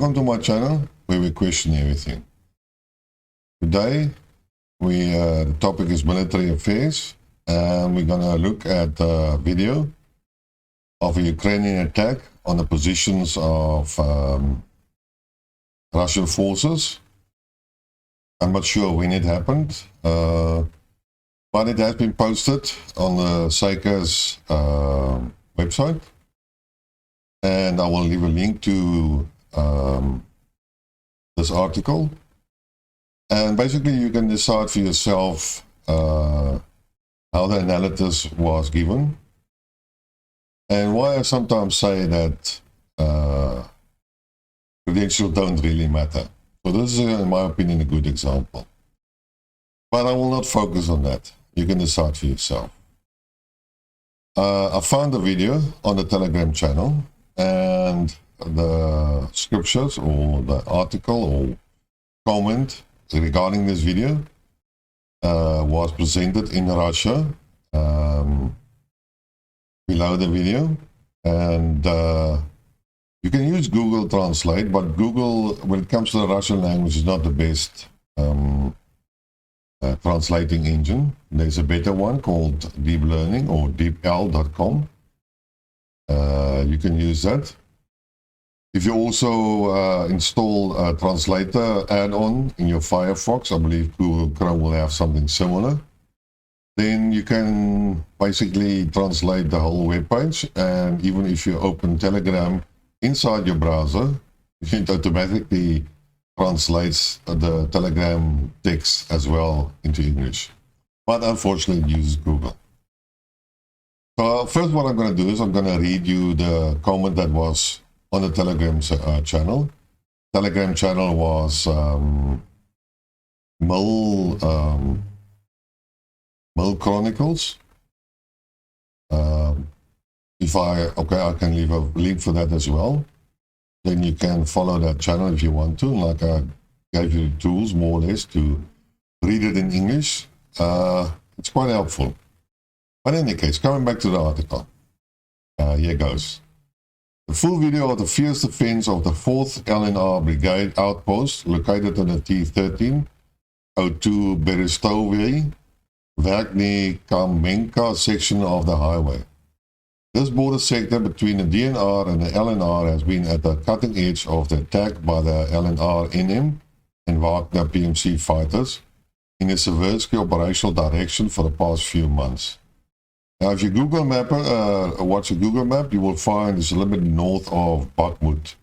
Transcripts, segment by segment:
Welcome to my channel where we question everything. Today, the topic is military affairs, and we're going to look at a video of a Ukrainian attack on the positions of Russian forces. I'm not sure when it happened, but it has been posted on the Seika's website, and I will leave a link to this article. And basically you can decide for yourself how the analysis was given, and why I sometimes say that credentials don't really matter. So this is, in my opinion, a good example. But I will not focus on that. You can decide for yourself. I found a video on the Telegram channel, and the scriptures or the article or comment regarding this video was presented in Russia below the video, and you can use Google Translate, but Google, when it comes to the Russian language, is not the best translating engine. There's a better one called Deep Learning or deepl.com. You can use that. If you also install a translator add-on in your Firefox, I believe Google Chrome will have something similar, then you can basically translate the whole web page. And even if you open Telegram inside your browser, it automatically translates the Telegram text as well into English. But unfortunately, it uses Google. So first, what I'm going to do is I'm going to read you the comment that was on the Telegram channel. Telegram channel was Mill Chronicles. I can leave a link for that as well. Then you can follow that channel if you want to. Like I gave you the tools, more or less, to read it in English. It's quite helpful. But in any case, coming back to the article, here goes. The full video of the fierce defense of the 4th LNR Brigade outpost located on the T-1302 Berestovye, Verkhney Kamenka section of the highway. This border sector between the DNR and the LNR has been at the cutting edge of the attack by the LNR NM and Wagner PMC fighters in a Seversky operational direction for the past few months. Now, if you Google map, watch a Google map, you will find it's a little bit north of Bakhmut.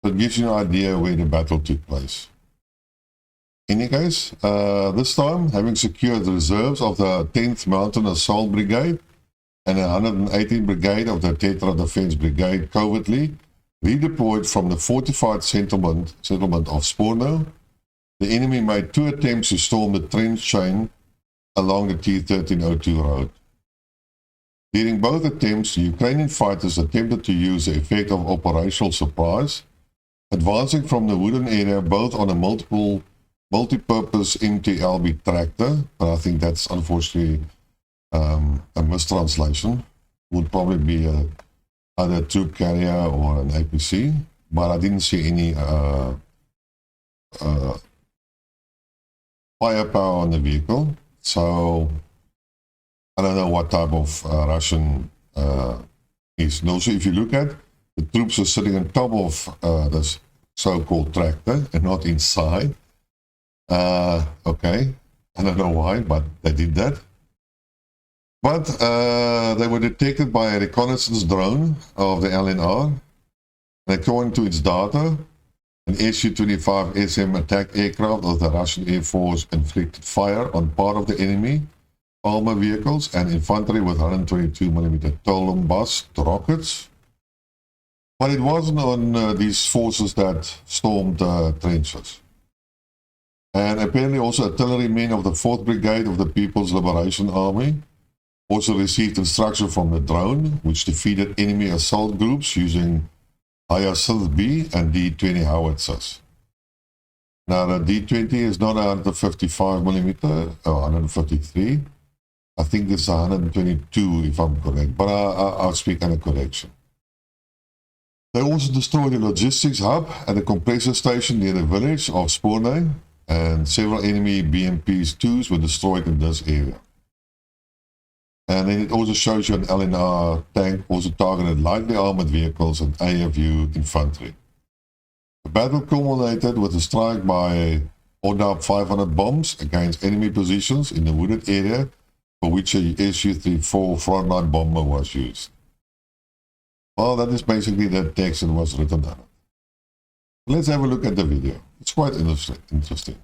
So it gives you an idea where the battle took place. In any case, this time, having secured the reserves of the 10th Mountain Assault Brigade and the 118th Brigade of the Tetra Defense Brigade covertly redeployed from the fortified settlement of Sporno, the enemy made 2 attempts to storm the trench chain along the T-1302 road. During both attempts, the Ukrainian fighters attempted to use the effect of operational surprise, advancing from the wooded area both on a multi-purpose MT-LB tractor, but I think that's unfortunately a mistranslation. Would probably be either a troop carrier or an APC, but I didn't see any firepower on the vehicle, so I don't know what type of Russian is. And also, if you look at, the troops are sitting on top of this so-called tractor and not inside. Okay, I don't know why, but they did that. But they were detected by a reconnaissance drone of the LNR, and according to its data, an Su-25 SM attack aircraft of the Russian Air Force inflicted fire on part of the enemy armor vehicles and infantry with 122mm Tolum-Bust rockets. But it wasn't on these forces that stormed trenches. And apparently also artillerymen of the 4th Brigade of the People's Liberation Army also received instruction from the drone, which defeated enemy assault groups using Hyacinth-B and D-20 howitzers. Now the D-20 is not 155mm or 153. I think this is 122 if I'm correct, but I'll speak under correction. They also destroyed the logistics hub and the compressor station near the village of Spornay, and several enemy BMPs-2s were destroyed in this area. And then it also shows you an LNR tank also targeted lightly armored vehicles and AFU infantry. The battle culminated with a strike by ODAP 500 bombs against enemy positions in the wooded area, for which a Su-34 frontline bomber was used. Well, that is basically the text that was written on it. Let's have a look at the video. It's quite interesting.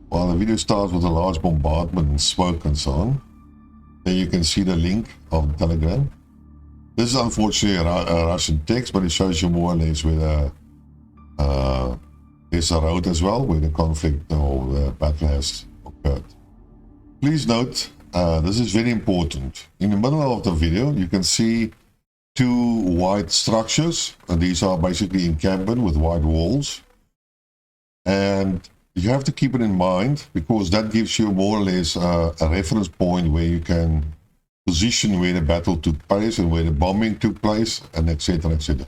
Well, the video starts with a large bombardment and smoke and so on. There you can see the link of the Telegram. This is unfortunately a Russian text, but it shows you more or less where there's a road as well, where the conflict or the battle has occurred. Please note, this is very important. In the middle of the video, you can see two white structures, and these are basically encampment with white walls. And you have to keep it in mind, because that gives you more or less a reference point where you can position where the battle took place and where the bombing took place, and etc. etc.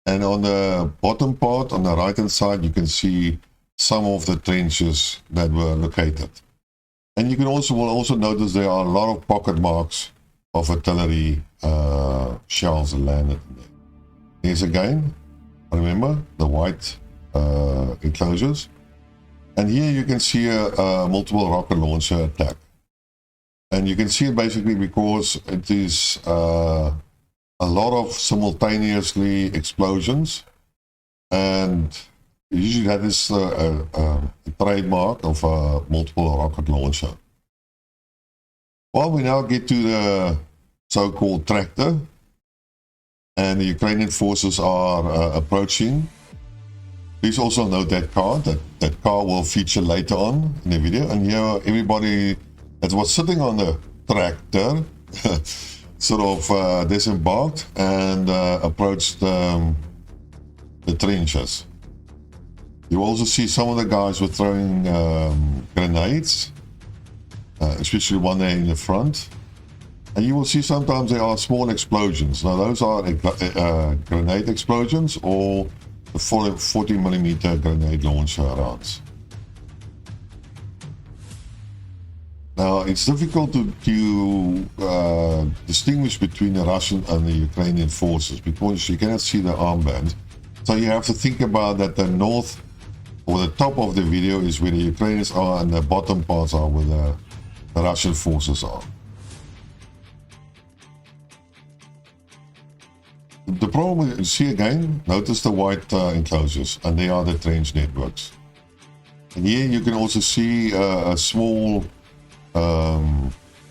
And on the bottom part, on the right hand side, you can see some of the trenches that were located. And you can also notice there are a lot of pocket marks of artillery shells that landed in there. Here's again, remember the white enclosures. And here you can see a multiple rocket launcher attack. And you can see it basically because it is a lot of simultaneously explosions. And usually that is a trademark of a multiple rocket launcher. Well, we now get to the so-called tractor. And the Ukrainian forces are approaching. Please also note that car. That car will feature later on in the video. And here, everybody that was sitting on the tractor sort of disembarked and approached the trenches. You also see some of the guys were throwing grenades, especially one there in the front. And you will see sometimes there are small explosions. Now those are grenade explosions or the 40mm grenade launcher rounds. Now it's difficult to distinguish between the Russian and the Ukrainian forces because you cannot see the armbands. So you have to think about that the north or the top of the video is where the Ukrainians are and the bottom parts are where the Russian forces are. The problem is, see again, notice the white enclosures, and they are the trench networks. And here you can also see a small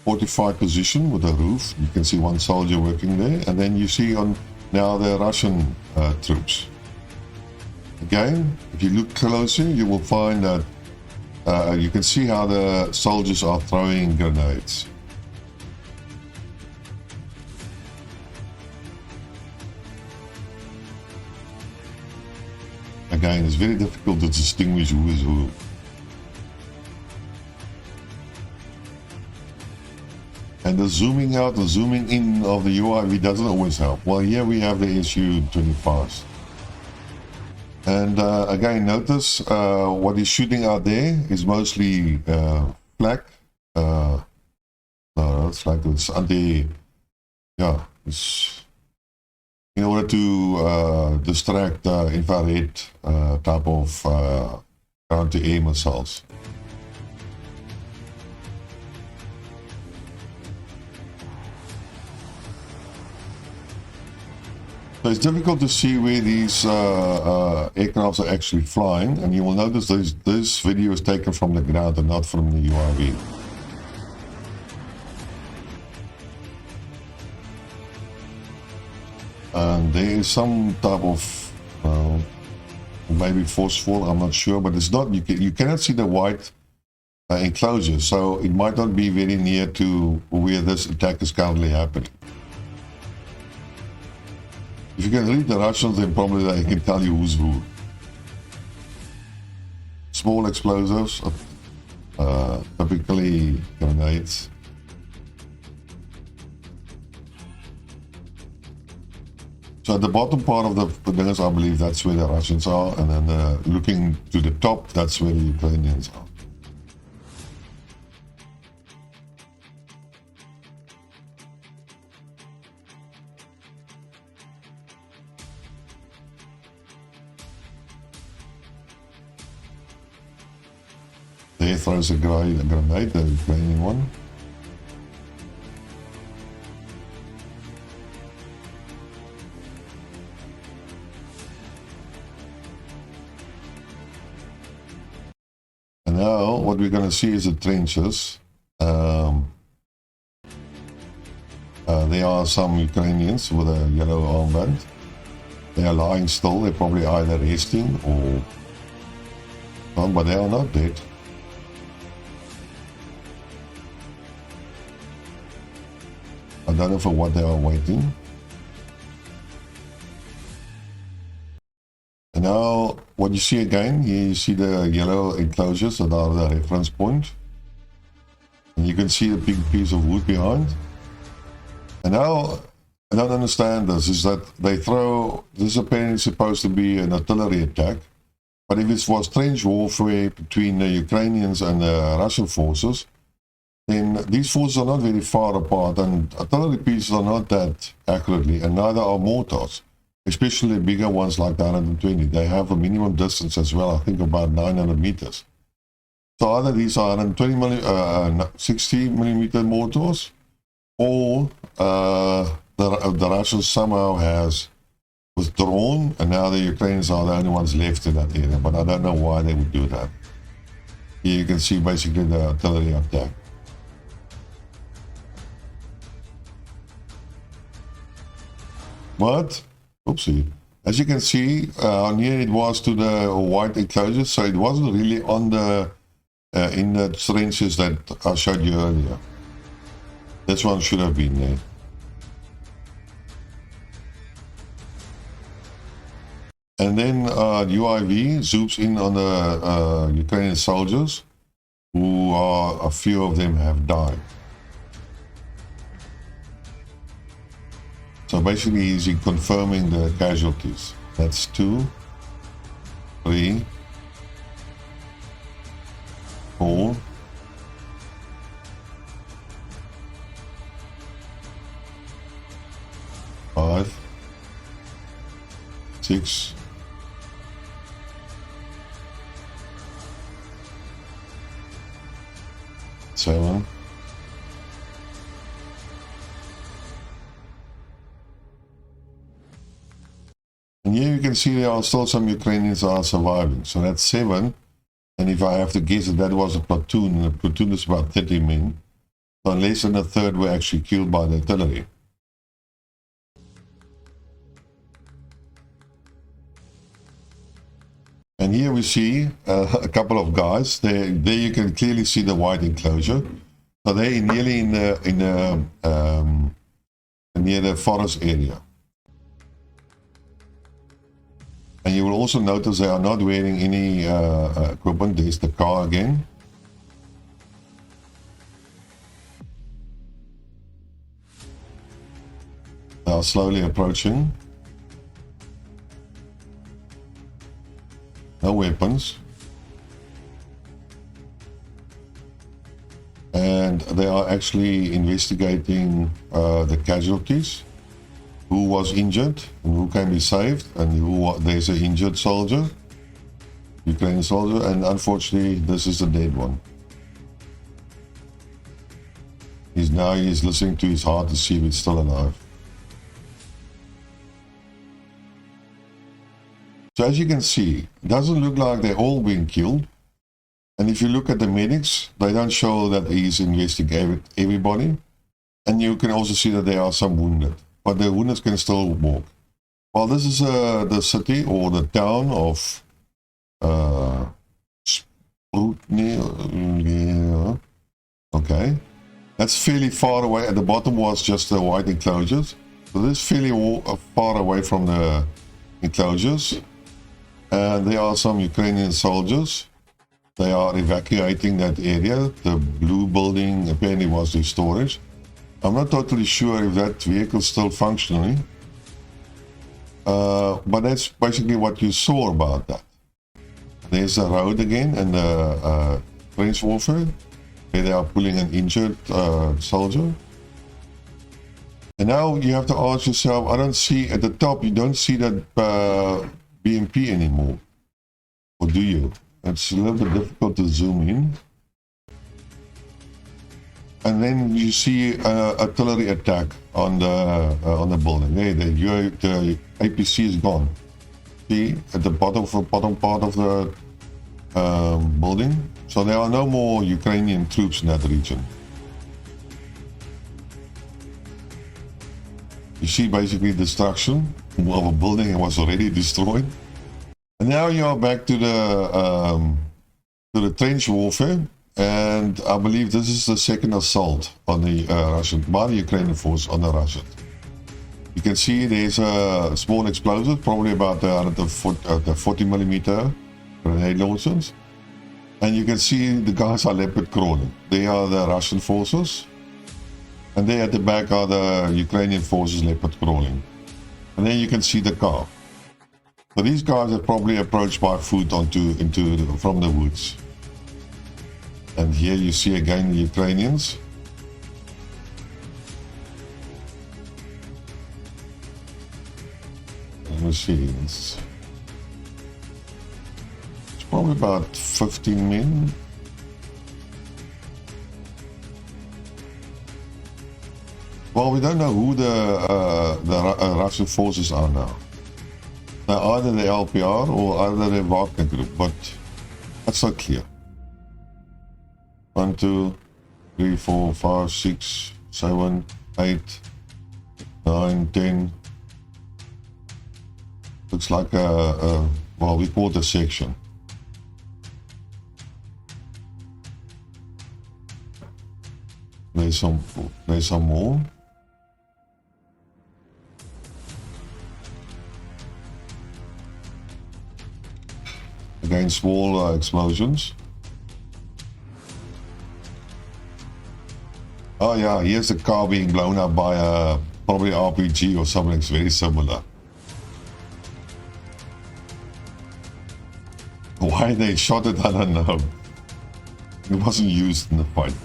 fortified position with a roof. You can see one soldier working there, and then you see on now the Russian troops. Again, if you look closer, you will find that you can see how the soldiers are throwing grenades. Again, it's very difficult to distinguish who is who. And the zooming out and zooming in of the UAV doesn't always help. Well, here we have the Su-25s. And again, notice what he's shooting out there is mostly flak. No, it's like it's anti. Yeah, it's in order to distract infrared type of counter-air missiles. So it's difficult to see where these aircrafts are actually flying, and you will notice this video is taken from the ground and not from the UAV. And there is some type of maybe forceful, I'm not sure, but it's not. You cannot see the white enclosure, so it might not be very near to where this attack is currently happening. If you can read the Russians, then probably they can tell you who's who. Small explosives, typically grenades. So at the bottom part of the things, I believe that's where the Russians are, and then looking to the top, that's where the Ukrainians are. There throws a grenade, the Ukrainian one. And now what we're going to see is the trenches. There are some Ukrainians with a yellow armband. They are lying still. They're probably either resting or... but they are not dead. I don't know for what they are waiting. And now, what you see again, here you see the yellow enclosures that are the reference point. And you can see the big piece of wood behind. And now, I don't understand this, is that they throw, this is apparently supposed to be an artillery attack. But if it was trench warfare between the Ukrainians and the Russian forces, then these forces are not very far apart, and artillery pieces are not that accurately, and neither are mortars, especially bigger ones like the 120. They have a minimum distance as well, I think about 900 meters. So either these are 60 millimeter mortars, or the Russians somehow has withdrawn, and now the Ukrainians are the only ones left in that area, but I don't know why they would do that. Here you can see basically the artillery attack. But, oopsie, as you can see, how near it was to the white enclosure, so it wasn't really on the in the trenches that I showed you earlier. This one should have been there. And then UIV zooms in on the Ukrainian soldiers, who are, a few of them have died. So basically he's confirming the casualties. That's 2, 3, 4, 5, 6, 7, 8. And here you can see there are still some Ukrainians are surviving. So that's 7. And if I have to guess that was a platoon, and a platoon is about 30 men. So less than a third were actually killed by the artillery. And here we see a couple of guys. There you can clearly see the white enclosure. So they're nearly near the forest area. And you will also notice they are not wearing any equipment. There's the car again. They are slowly approaching. No weapons. And they are actually investigating the casualties. Who was injured and who can be saved, and there's an injured soldier, Ukrainian soldier, and unfortunately this is a dead one. He's listening to his heart to see if it's still alive. So as you can see, it doesn't look like they're all being killed. And if you look at the medics, they don't show that he's investigated everybody. And you can also see that there are some wounded. But the wounded can still walk. Well, this is the city or the town of Sprutny. Okay, that's fairly far away. At the bottom was just the white enclosures. So this is fairly far away from the enclosures. And there are some Ukrainian soldiers. They are evacuating that area. The blue building apparently was the storage. I'm not totally sure if that vehicle is still functioning. But that's basically what you saw about that. There's a road again and the trench warfare. Where they are pulling an injured soldier. And now you have to ask yourself, I don't see at the top, you don't see that BMP anymore. Or do you? It's a little bit difficult to zoom in. And then you see artillery attack on the building. Hey, the APC is gone. See at the bottom part of the building. So there are no more Ukrainian troops in that region. You see basically destruction of a building that was already destroyed. And now you are back to the trench warfare. And I believe this is the second assault on the by the Ukrainian force on the Russians. You can see there's a small explosive, probably about the 40 millimeter grenade launchers. And you can see the guys are leopard crawling. They are the Russian forces. And there at the back are the Ukrainian forces leopard crawling. And then you can see the car. So these guys are probably approached by foot from the woods. And here you see again the Ukrainians. Let me see. It's probably about 15 men. Well, we don't know who the Russian forces are now. They're either the LPR or either the Wagner group, but that's not clear. 1, 2, 3, 4, 5, 6, 7, 8, 9, 10. Looks like well, we call it a section. There's some more. Again, small explosions. Oh yeah, here's a car being blown up by a probably RPG or something very similar. Why they shot it, I don't know. It wasn't used in the fight.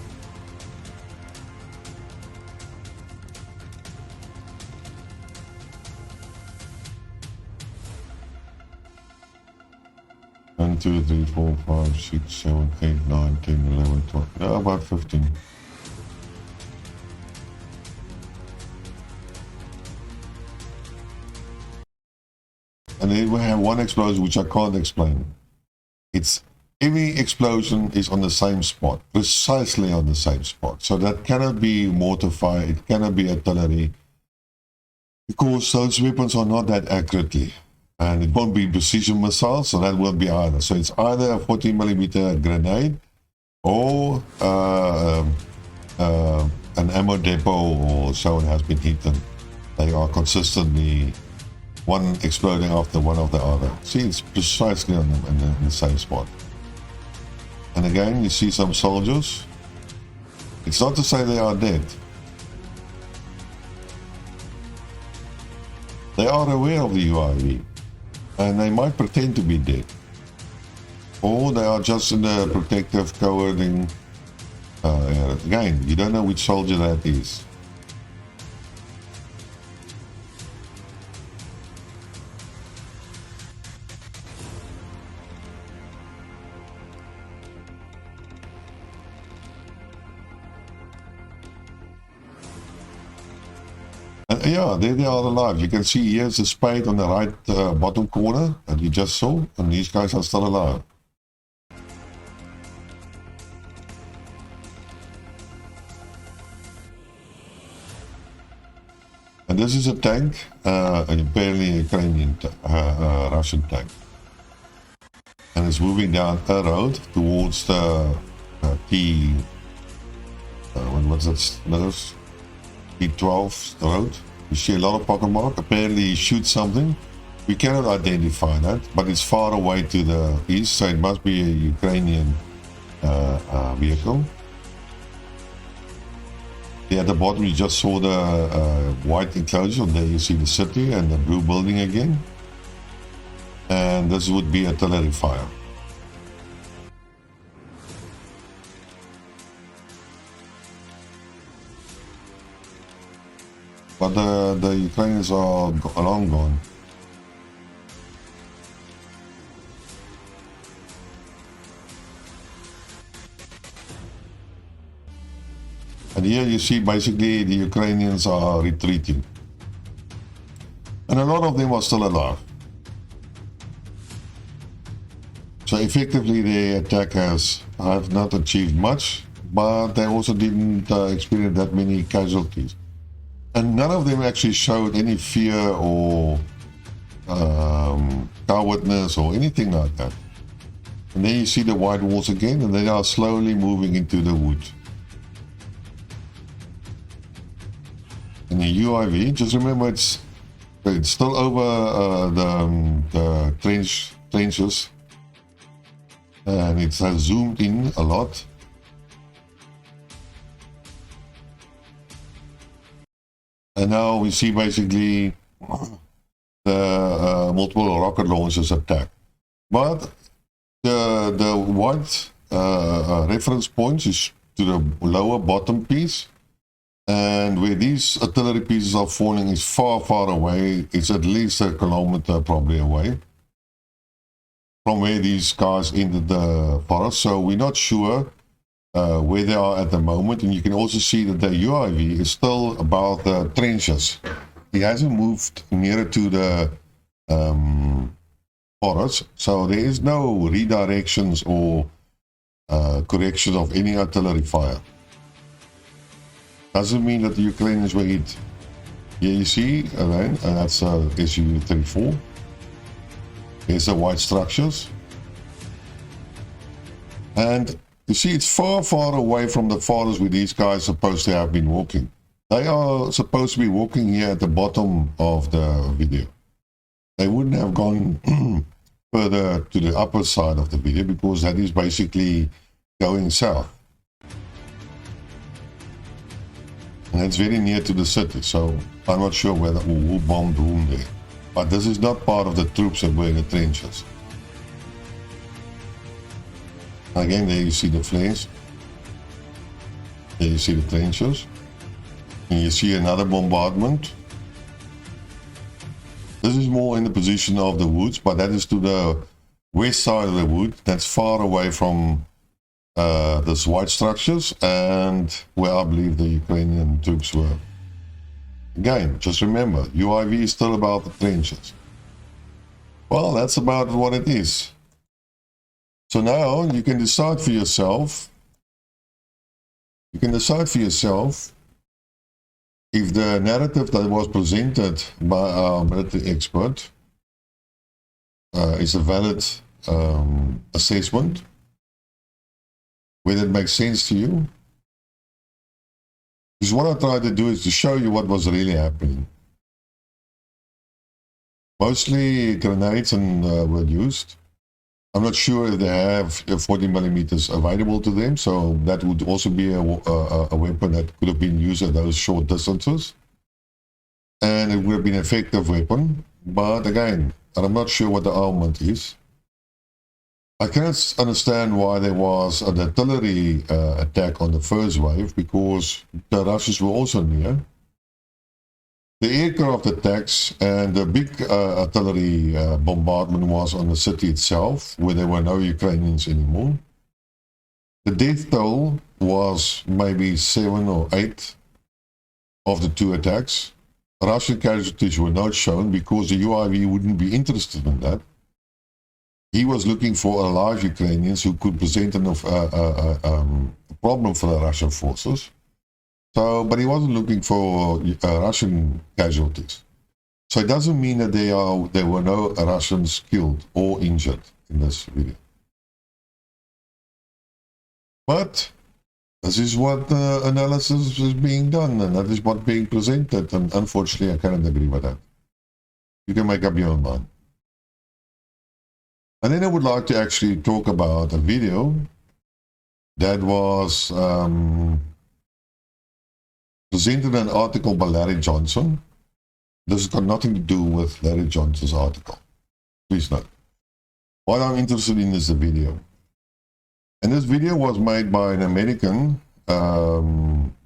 One, 2, 3, 4, 5, 6, 7, 8, 9, 10, 11, 12. Yeah, about 15. And then we have one explosion which I can't explain. It's every explosion is on the same spot, precisely on the same spot. So that cannot be mortar fire, it cannot be artillery, because those weapons are not that accurately. And it won't be precision missiles, so that won't be either. So it's either a 40 millimeter grenade or an ammo depot or someone has been hidden. They are consistently one exploding after one of the other. See, it's precisely on in the same spot. And again, you see some soldiers. It's not to say they are dead. They are aware of the UAV. And they might pretend to be dead. Or they are just in a protective covering. Again, you don't know which soldier that is. Yeah, there they are alive. You can see here's the spade on the right bottom corner that you just saw, and these guys are still alive. And this is a tank, apparently a Ukrainian Russian tank. And it's moving down a road towards the T, what's that? T12 road. You see a lot of pocket mark. Apparently he shoots something. We cannot identify that, but it's far away to the east, so it must be a Ukrainian vehicle. Here at the bottom you just saw the white enclosure. There you see the city and the blue building again. And this would be artillery fire. But the Ukrainians are long gone. And here you see basically the Ukrainians are retreating. And a lot of them are still alive. So effectively the attack have not achieved much, but they also didn't experience that many casualties. And none of them actually showed any fear or cowardness or anything like that. And then you see the white walls again, and they are slowly moving into the wood. And the UIV, just remember it's still over the trenches, and it has zoomed in a lot. And now we see basically the multiple rocket launchers attack. But the white reference points is to the lower bottom piece. And where these artillery pieces are falling is far, far away. It's at least a kilometer probably away from where these guys entered the forest. So we're not sure where they are at the moment. And you can also see that the UIV is still about the trenches. He hasn't moved nearer to the forest. So there is no redirections or corrections of any artillery fire. Doesn't mean that the Ukrainians were hit. Here you see, again, and that's Su-34. Here's the white structures. And you see it's far, far away from the forest where these guys are supposed to have been walking. They are supposed to be walking here at the bottom of the video. They wouldn't have gone further to the upper side of the video because that is basically going south. And it's very near to the city, so I'm not sure who bombed whom there. But this is not part of the troops that were in the trenches. Again, there you see the flames. There you see the trenches. And you see another bombardment. This is more in the position of the woods, but that is to the west side of the wood. That's far away from these white structures and where I believe the Ukrainian troops were. Again, just remember, UIV is still about the trenches. Well, that's about what it is. So now you can decide for yourself. You can decide for yourself if the narrative that was presented by our military expert is a valid assessment, whether it makes sense to you. Because what I tried to do is to show you what was really happening. Mostly grenades were used. I'm not sure if they have 40 millimeters available to them, so that would also be a weapon that could have been used at those short distances. And it would have been an effective weapon, but again, I'm not sure what the armament is. I cannot understand why there was an artillery attack on the first wave, because the Russians were also near. The aircraft attacks and the big artillery bombardment was on the city itself, where there were no Ukrainians anymore. The death toll was maybe 7 or 8 of the two attacks. Russian casualties were not shown because the UIV wouldn't be interested in that. He was looking for alive Ukrainians who could present a problem for the Russian forces. So, but he wasn't looking for Russian casualties. So it doesn't mean that there were no Russians killed or injured in this video. But this is what analysis is being done, and that is what being presented. And unfortunately, I cannot agree with that. You can make up your own mind. And then I would like to actually talk about a video that was presented in an article by Larry Johnson. This has got nothing to do with Larry Johnson's article. Please note. What I'm interested in is the video. And this video was made by an American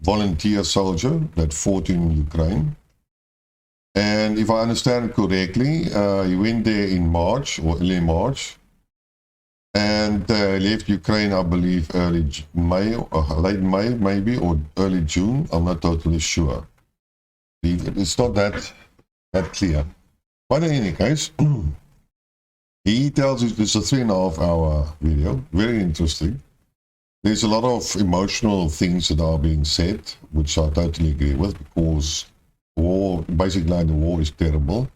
volunteer soldier that fought in Ukraine. And if I understand correctly, he went there in March or early March. And left Ukraine, I believe, early May, or late May maybe, or early June. I'm not totally sure. It's not that clear. But in any case, he tells us this is a 3.5-hour video. Very interesting. There's a lot of emotional things that are being said, which I totally agree with, because war, basically the war is terrible.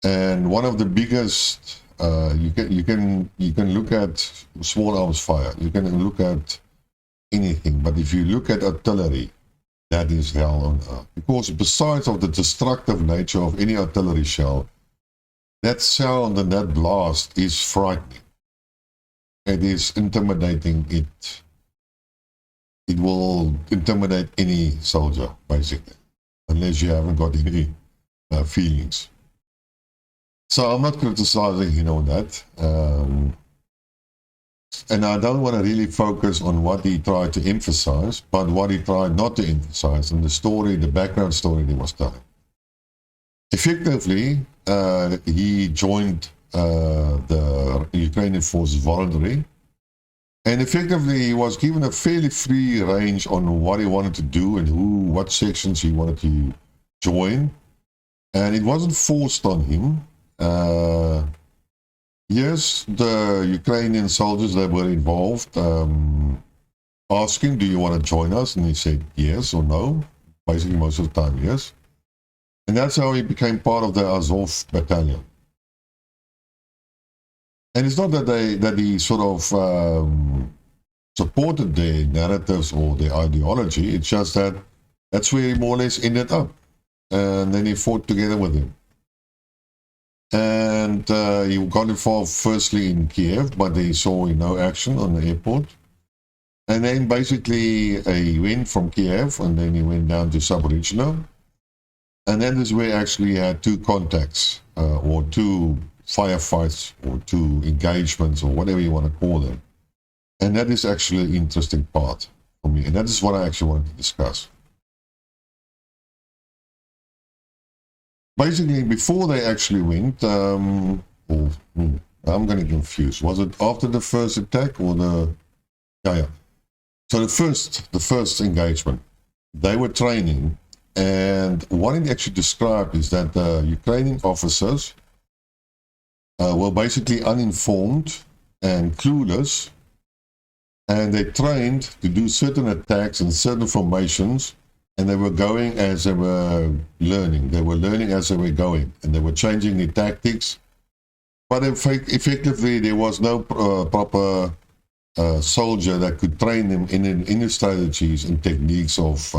And one of the biggest, you can look at small arms fire, you can look at anything, but if you look at artillery, that is hell on earth. Because besides of the destructive nature of any artillery shell, that sound and that blast is frightening. It is intimidating. It will intimidate any soldier, basically, unless you haven't got any feelings. So I'm not criticizing him on that. And I don't want to really focus on what he tried to emphasize, but what he tried not to emphasize, and the story, the background story he was telling. Effectively, he joined the Ukrainian forces voluntarily, and effectively he was given a fairly free range on what he wanted to do and what sections he wanted to join, and it wasn't forced on him. Yes, the Ukrainian soldiers that were involved asked him, do you want to join us? And he said yes or no. Basically, most of the time, yes. And that's how he became part of the Azov battalion. And it's not that he sort of supported their narratives or their ideology. It's just that that's where he more or less ended up. And then he fought together with him. And he got involved firstly in Kiev, but he saw no action on the airport. And then basically he went from Kiev, and then he went down to Zaporizhzhia. And that is where actually he had two contacts, or two firefights, or two engagements, or whatever you want to call them. And that is actually an interesting part for me. And that is what I actually wanted to discuss. Basically, before they actually went, I'm going to confuse. Was it after the first attack or the? Yeah. So the first engagement, they were training, and what it actually described is that the Ukrainian officers were basically uninformed and clueless, and they trained to do certain attacks and certain formations. And they were going as they were learning. They were learning as they were going. And they were changing the tactics. But effectively, there was no proper soldier that could train them in the strategies and techniques of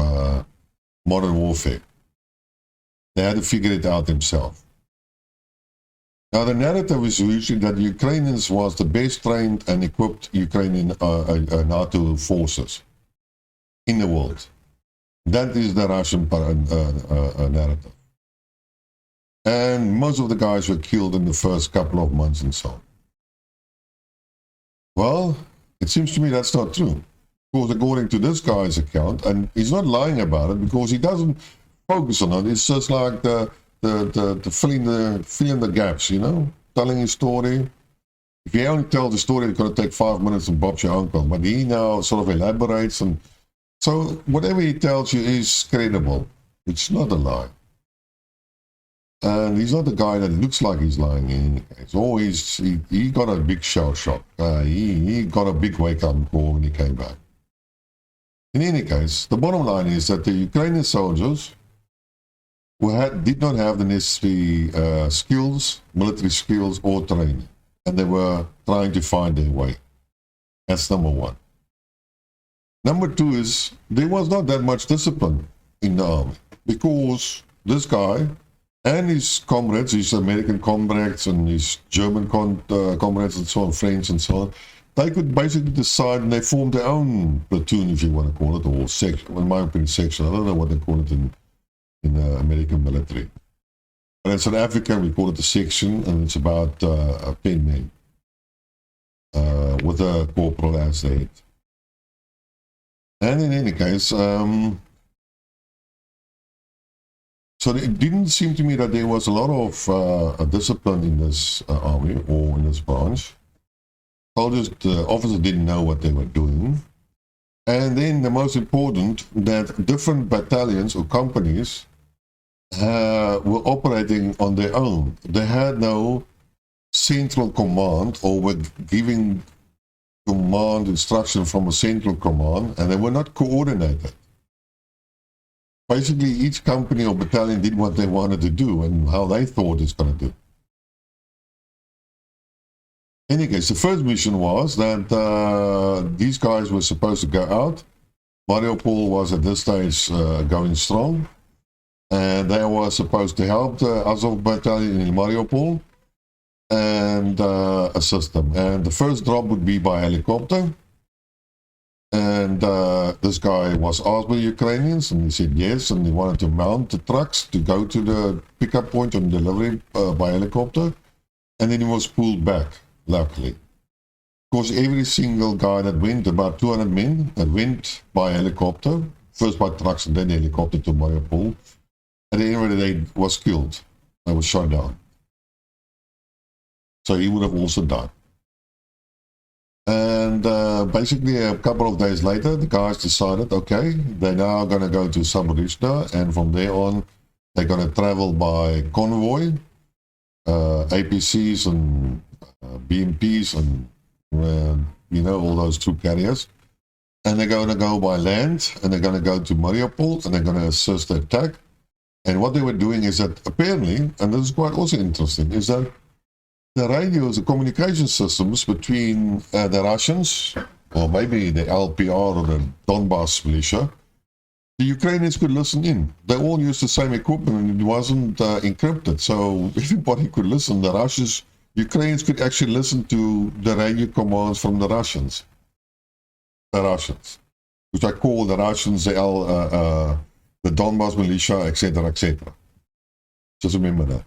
modern warfare. They had to figure it out themselves. Now, the narrative is usually that the Ukrainians was the best trained and equipped Ukrainian NATO forces in the world. That is the Russian narrative. And most of the guys were killed in the first couple of months and so on. Well, it seems to me that's not true. Because according to this guy's account, and he's not lying about it because he doesn't focus on it. It's just like the fill in the gaps, you know, telling his story. If you only tell the story, it's going to take 5 minutes and Bob's your uncle. But he now sort of elaborates, and so whatever he tells you is credible. It's not a lie. And he's not the guy that looks like he's lying in any case. Or he got a big shell shock. He got a big wake-up call when he came back. In any case, the bottom line is that the Ukrainian soldiers did not have the necessary skills, military skills, or training. And they were trying to find their way. That's number one. Number two is, there was not that much discipline in the army, because this guy and his comrades, his American comrades and his German comrades and so on, French and so on, they could basically decide, and they formed their own platoon, if you want to call it, or section. In my opinion, section. I don't know what they call it in the American military. And in South Africa, we call it a section, and it's about 10 men with a corporal as the head. And in any case, so it didn't seem to me that there was a lot of discipline in this army or in this branch. Soldiers, the officers didn't know what they were doing. And then the most important, that different battalions or companies were operating on their own. They had no central command or were giving command instruction from a central command, and they were not coordinated. Basically, each company or battalion did what they wanted to do and how they thought it's going to do. In any case, the first mission was that these guys were supposed to go out. Mariupol was at this stage going strong, and they were supposed to help the Azov battalion in Mariupol and assist them. And the first drop would be by helicopter. And this guy was asked by the Ukrainians, and he said yes, and he wanted to mount the trucks to go to the pickup point and delivery by helicopter. And then he was pulled back, luckily. Of course, every single guy that went, about 200 men, that went by helicopter, first by trucks and then helicopter to Mariupol, at the end of the day was killed. They was shot down. So he would have also died. And basically a couple of days later, the guys decided, okay, they're now going to go to Zaporizhzhia, and from there on, they're going to travel by convoy, APCs and BMPs and, you know, all those troop carriers. And they're going to go by land, and they're going to go to Mariupol, and they're going to assist the attack. And what they were doing is that apparently, and this is quite also interesting, is that the radios, the communication systems between the Russians, or maybe the LPR or the Donbass militia, the Ukrainians could listen in. They all used the same equipment, and it wasn't encrypted, so everybody could listen. The Russians, Ukrainians could actually listen to the radio commands from the Russians. The Russians, which I call the Russians, the Donbass militia, etc., etc. Just remember that.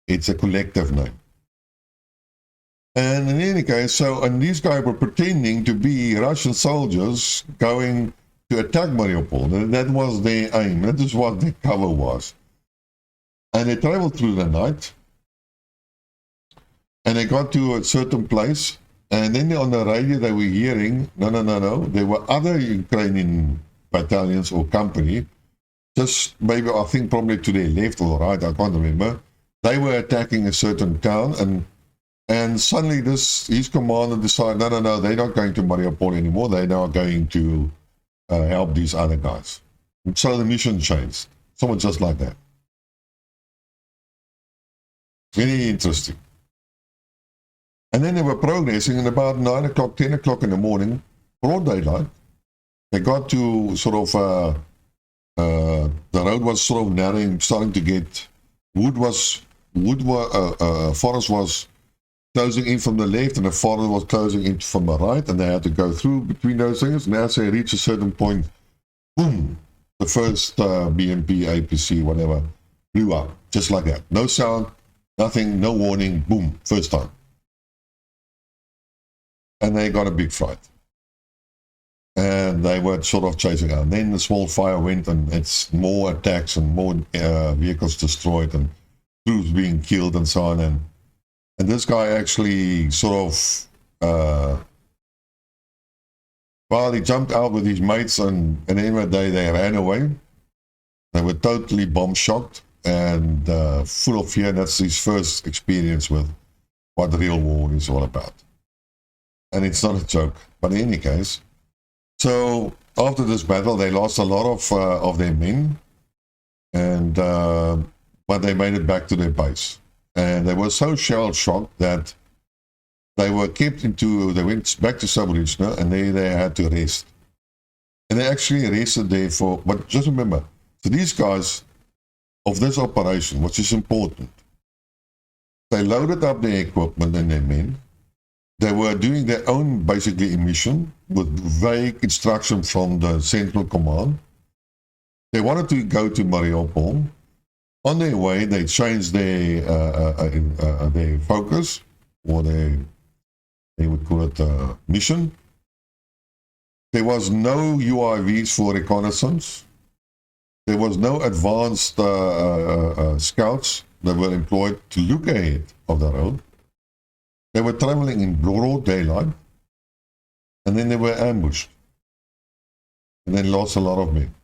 It's a collective name. And in any case, and these guys were pretending to be Russian soldiers going to attack Mariupol. And that was their aim. That is what their cover was. And they traveled through the night. And they got to a certain place. And then on the radio they were hearing, no. There were other Ukrainian battalions or company, just maybe, I think probably to their left or right, I can't remember. They were attacking a certain town, and suddenly his commander decided, no, they're not going to Mariupol anymore. They're now going to help these other guys. And so the mission changed. Somewhat just like that. Very interesting. And then they were progressing, and about 9 o'clock, 10 o'clock in the morning, broad daylight, they got to sort of, the road was sort of narrowing, starting to get, forest was closing in from the left, and the forest was closing in from the right, and they had to go through between those things. And as they reached a certain point, boom, the first BMP, APC, whatever, blew up, just like that. No sound, nothing, no warning, boom, first time. And they got a big fright. And they were sort of chasing out. And then the small fire went, and it's more attacks and more vehicles destroyed and troops being killed and so on. And this guy actually sort of, he jumped out with his mates, and at the end of the day, they ran away. They were totally bomb-shocked and full of fear. And that's his first experience with what real war is all about. And it's not a joke, but in any case. So after this battle, they lost a lot of their men, and but they made it back to their base. And they were so shell-shocked that they were they went back to Zaporizhzhia, and they had to rest. And they actually rested there but just remember, for these guys of this operation, which is important, they loaded up their equipment and their men, They were doing their own, basically, mission with vague instruction from the central command. They wanted to go to Mariupol. On their way, they changed their focus, or they would call it mission. There was no UIVs for reconnaissance. There was no advanced scouts that were employed to look ahead of the road. They were traveling in broad daylight, and then they were ambushed, and then lost a lot of men.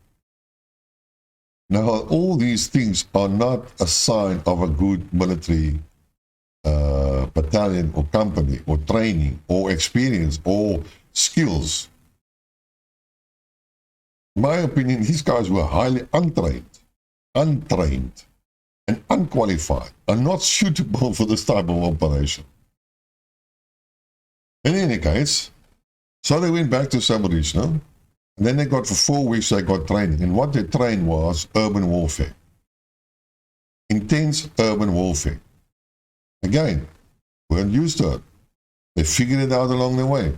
Now, all these things are not a sign of a good military battalion or company or training or experience or skills. In my opinion, these guys were highly untrained, and unqualified, and not suitable for this type of operation. In any case, so they went back to Saborichno, and then they got, for 4 weeks, they got training. And what they trained was urban warfare. Intense urban warfare. Again, weren't used to it. They figured it out along the way.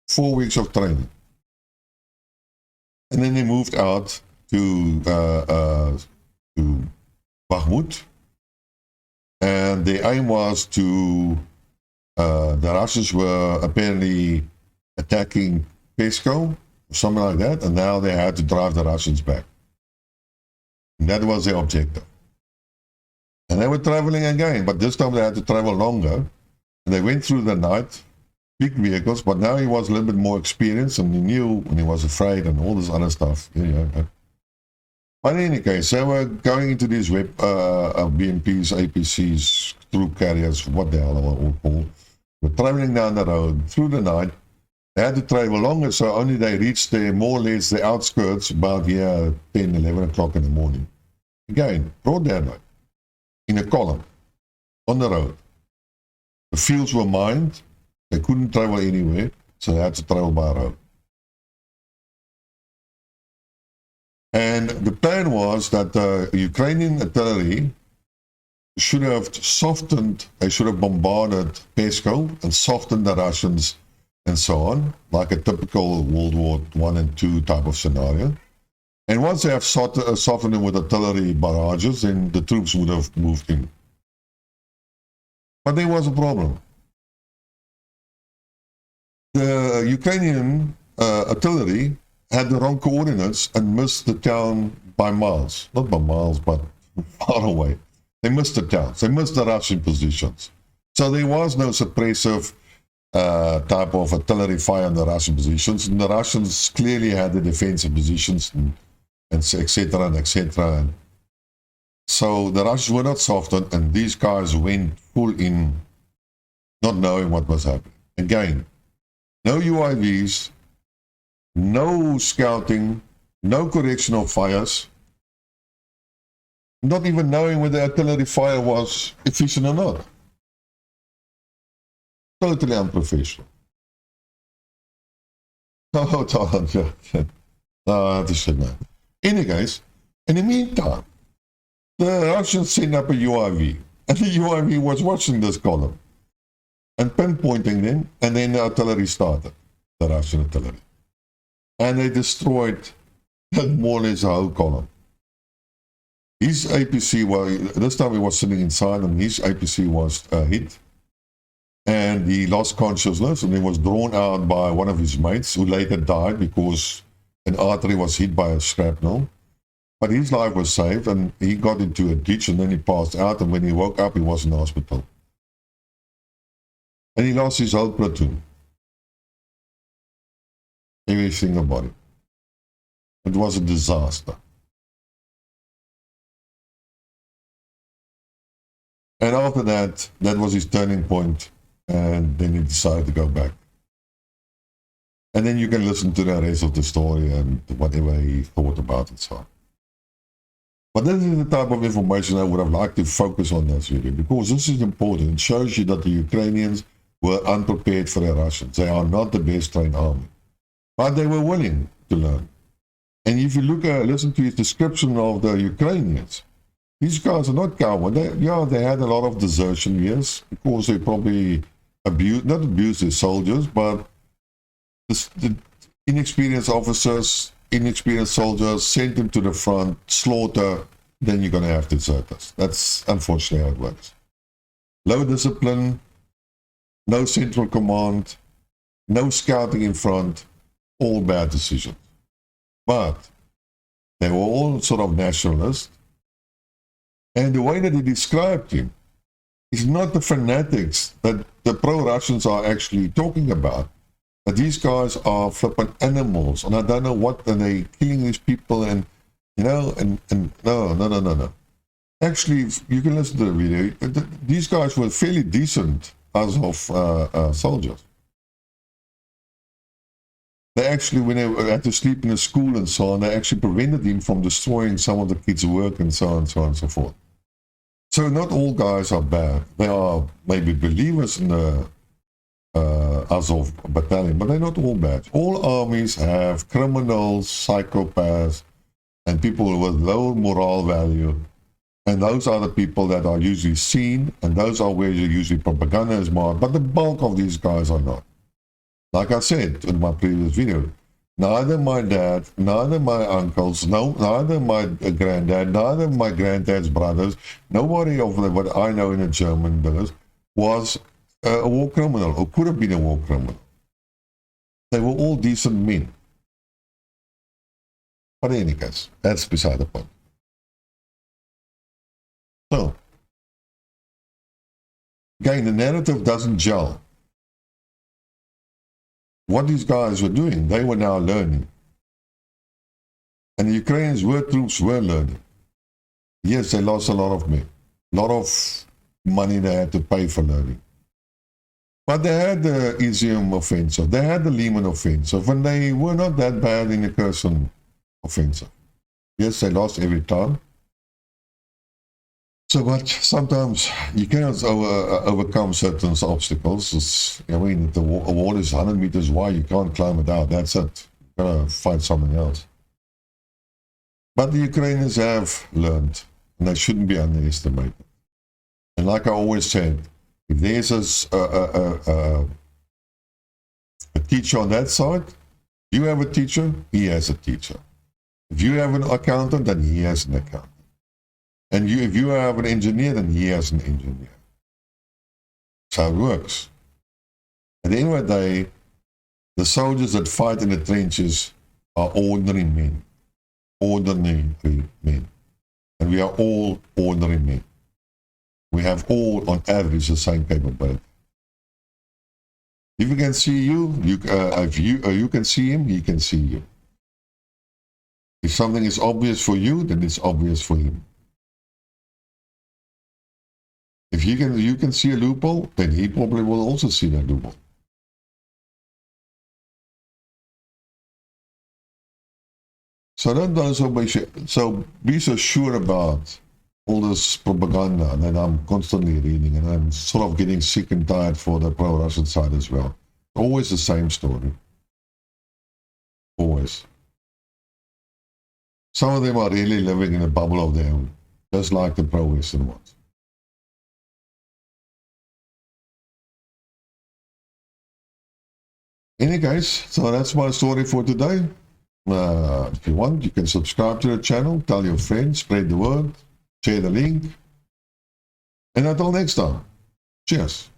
4 weeks of training. And then they moved out to Bakhmut. And the aim was to, the Russians were apparently attacking Pesko, something like that, and now they had to drive the Russians back. And that was their objective. And they were traveling again, but this time they had to travel longer. And they went through the night, big vehicles, but now he was a little bit more experienced, and he knew when he was afraid and all this other stuff. But in any case, they were going into these BMPs, APCs, troop carriers, what the hell they were all called. They were traveling down the road through the night. They had to travel longer, so only they reached there, more or less, the outskirts about here 10, 11 o'clock in the morning. Again, broad daylight, in a column, on the road. The fields were mined. They couldn't travel anywhere, so they had to travel by road. And the plan was that the Ukrainian artillery should have softened, they should have bombarded Pesko and softened the Russians and so on, like a typical World War I and II type of scenario. And once they have softened them with artillery barrages, then the troops would have moved in. But there was a problem. The Ukrainian artillery had the wrong coordinates and missed the town by miles. Not by miles, but far away. They missed the towns. They missed the Russian positions. So there was no suppressive type of artillery fire on the Russian positions. And the Russians clearly had the defensive positions and etc. and etc. And so the Russians were not softened, and these guys went full in, not knowing what was happening. Again, no UIVs, no scouting, no correction of fires, not even knowing whether artillery fire was efficient or not. Totally unprofessional. Oh, that is shit, man. In any case, in the meantime, the Russians sent up a UIV, and the UIV was watching this column and pinpointing them, and then the artillery started, the Russian artillery. And they destroyed more or less the whole column. His APC, well, this time he was sitting inside, and his APC was hit. And he lost consciousness, and he was drawn out by one of his mates, who later died because an artery was hit by a shrapnel. But his life was saved, and he got into a ditch, and then he passed out, and when he woke up, he was in the hospital. And he lost his whole platoon. Every single body. It was a disaster. And after that, that was his turning point, and then he decided to go back. And then you can listen to the rest of the story and whatever he thought about it. So. But this is the type of information I would have liked to focus on this video, because this is important. It shows you that the Ukrainians were unprepared for the Russians. They are not the best trained army. But they were willing to learn. And if you listen to his description of the Ukrainians, these guys are not cowards. They had a lot of desertion, yes, because they probably not abuse the soldiers, but the inexperienced officers, inexperienced soldiers, send them to the front, slaughter, then you're going to have deserters. That's unfortunately how it works. Low discipline, no central command, no scouting in front, all bad decisions. But they were all sort of nationalists. And the way that he described him is not the fanatics that the pro-Russians are actually talking about. But these guys are flipping animals, and I don't know what, and they killing these people, and you know, and no. Actually, you can listen to the video. These guys were fairly decent as of soldiers. They actually, when they had to sleep in a school and so on, they actually prevented him from destroying some of the kids' work and so on and so on and so forth. So not all guys are bad. They are maybe believers in the Azov battalion, but they're not all bad. All armies have criminals, psychopaths, and people with low moral value. And those are the people that are usually seen, and those are where usually propaganda is marked. But the bulk of these guys are not. Like I said in my previous video, neither my dad, neither my uncles, neither my granddad, neither my granddad's brothers, nobody of them, what I know in the German days, was a war criminal, or could have been a war criminal. They were all decent men. But in any case, that's beside the point. So, again, the narrative doesn't gel. What these guys were doing, they were now learning. And the Ukrainians troops were learning. Yes, they lost a lot of men, a lot of money they had to pay for learning. But they had the Izium offensive, they had the Lehman offensive, and they were not that bad in the Kherson offensive. Yes, they lost every time. So, but sometimes you cannot overcome certain obstacles. I mean, the wall is 100 meters wide, you can't climb it out. That's it. You've got to find something else. But the Ukrainians have learned, and they shouldn't be underestimated. And like I always said, if there's a teacher on that side, you have a teacher, he has a teacher. If you have an accountant, then he has an accountant. And if you have an engineer, then he has an engineer. That's how it works. At the end of the day, the soldiers that fight in the trenches are ordinary men. Ordinary men. And we are all ordinary men. We have all, on average, the same capability. If he can see you, if you can see him, he can see you. If something is obvious for you, then it's obvious for him. If you can see a loophole, then he probably will also see that loophole. So be so sure about all this propaganda that I'm constantly reading, and I'm sort of getting sick and tired for the pro-Russian side as well. Always the same story. Always. Some of them are really living in a bubble of their own, just like the pro-Western ones. In any case, so that's my story for today. If you want, you can subscribe to the channel, tell your friends, spread the word, share the link. And until next time, cheers.